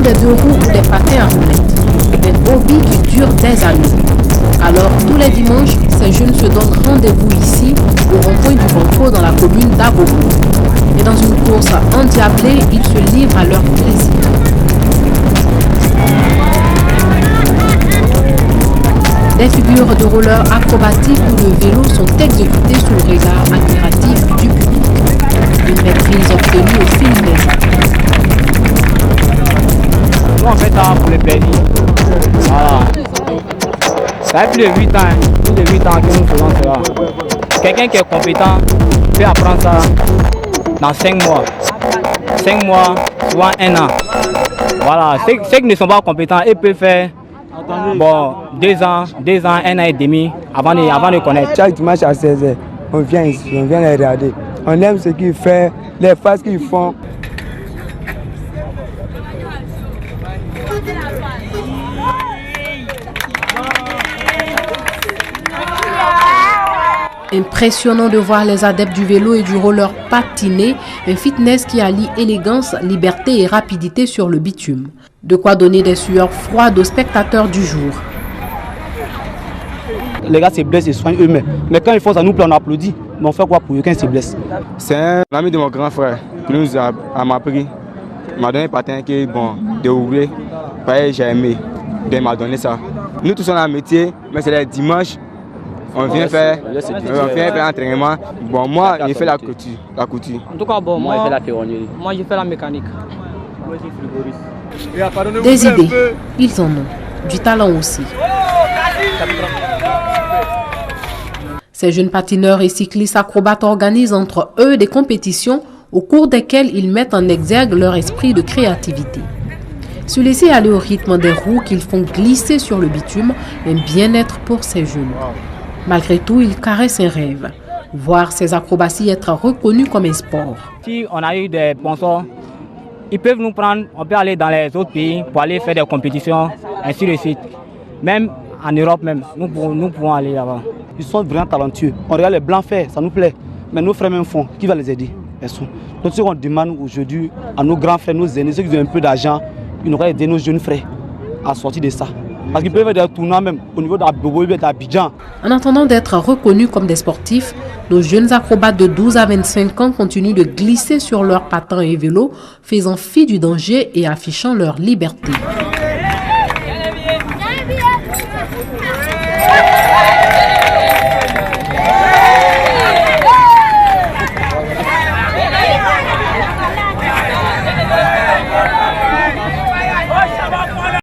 des deux roues ou des patins à roulettes. Un hobby qui dure des années. Alors, tous les dimanches, ces jeunes se donnent rendez-vous ici, au rond-point du Banco dans la commune d'Agogo. Et dans une course endiablée, ils se livrent à leur plaisir. Des figures de rollers acrobatiques ou de vélo sont exécutées sous le regard admiratif du public. Une maîtrise obtenue au fil des années. Nous on fait ça pour le plaisir. Voilà. Ça fait plus de 8 ans, plus de 8 ans que nous faisons cela. Quelqu'un qui est compétent peut apprendre ça dans 5 mois. 5 mois, soit 1 an. Voilà. Ceux qui ne sont pas compétents, ils peuvent faire 2 ans, 1 an et demi avant de connaître. Chaque dimanche à 16h, on vient ici, on vient les regarder. On aime ce qu'ils font, les phases qu'ils font. Impressionnant de voir les adeptes du vélo et du roller patiner, un fitness qui allie élégance, liberté et rapidité sur le bitume. De quoi donner des sueurs froides aux spectateurs du jour. Les gars se blessent et soignent eux-mêmes. Mais quand ils font ça, nous on applaudit. Mais on fait quoi pour eux quand ils se blessent? C'est un ami de mon grand frère qui nous a appris. Il m'a donné un patin qui est bon, déroulé. J'ai aimé. Il m'a donné ça. Nous tous on a un métier, mais c'est les dimanches. On vient faire l'entraînement. Bon, moi, j'ai fait la couture. En tout cas, bon, moi, j'ai fait la ferronnerie. Moi, j'ai fait la mécanique. Des idées, ils en ont. Du talent aussi. Ces jeunes patineurs et cyclistes acrobates organisent entre eux des compétitions au cours desquelles ils mettent en exergue leur esprit de créativité. Se laisser aller au rythme des roues qu'ils font glisser sur le bitume, un bien-être pour ces jeunes. Malgré tout, ils caressent un rêve, voir ces acrobaties être reconnues comme un sport. Si on a eu des sponsors, ils peuvent nous prendre, on peut aller dans les autres pays pour aller faire des compétitions, ainsi de suite. Même en Europe, nous pouvons aller là-bas. Ils sont vraiment talentueux. On regarde les blancs faire, ça nous plaît. Mais nos frères même font, qui va les aider? Donc ce qu'on demande aujourd'hui à nos grands frères, nos aînés, ceux qui ont un peu d'argent, ils nous aider nos jeunes frères à sortir de ça. Parce qu'ils peuvent faire des tournois même au niveau d'Abidjan. En attendant d'être reconnus comme des sportifs, nos jeunes acrobates de 12 à 25 ans continuent de glisser sur leurs patins et vélos, faisant fi du danger et affichant leur liberté.